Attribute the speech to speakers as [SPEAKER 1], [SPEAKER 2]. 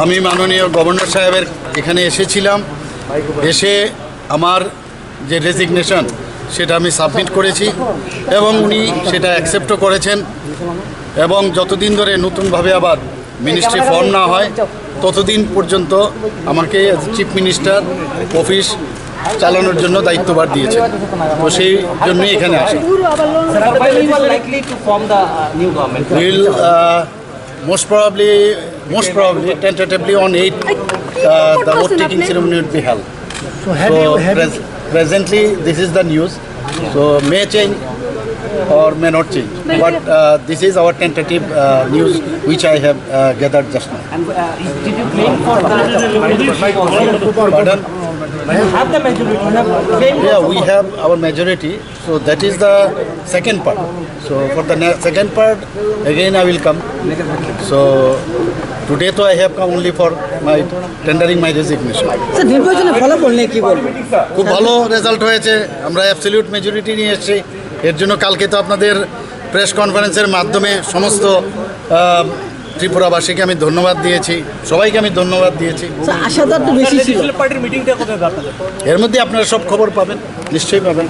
[SPEAKER 1] আমি মাননীয় গভর্নর সাহেবের এখানে এসেছিলাম, এসে আমার যে রেজিগনেশন সেটা আমি সাবমিট করেছি এবং উনি সেটা অ্যাকসেপ্টও করেছেন এবং যতদিন ধরে নতুনভাবে আবার মিনিস্ট্রি ফর্ম না হয় ততদিন পর্যন্ত আমাকে চিফ মিনিস্টার অফিস চালানোর জন্য দায়িত্বভার দিয়েছেন। তো সেই জন্যই এখানে আসি। Most probably, tentatively on 8, the vote taking ceremony would be held. Presently, this is the news. So may change or may not change. But this is our tentative news, which I have gathered just now.
[SPEAKER 2] And did you claim for the?
[SPEAKER 1] Pardon?
[SPEAKER 2] You have the majority. You have claimed.
[SPEAKER 1] Yeah, we have our majority. So that is the second part. So for the second part, again I will come. So today I have come only for my tendering my resignation.
[SPEAKER 3] Sir নির্বাচনের ফলাফল নিয়ে কি বলবেন?
[SPEAKER 1] খুব ভালো result হয়েছে, আমরা absolute majority নিয়ে এসেছি। এর জন্য কালকে তো আপনাদের প্রেস কনফারেন্সের মাধ্যমে সমস্ত ত্রিপুরাবাসীকে আমি ধন্যবাদ দিয়েছি, সবাইকে আমি ধন্যবাদ দিয়েছি।
[SPEAKER 3] আশাদার তো বেশি ছিল।
[SPEAKER 1] এর মধ্যে আপনারা সব খবর পাবেন, নিশ্চয়ই পাবেন।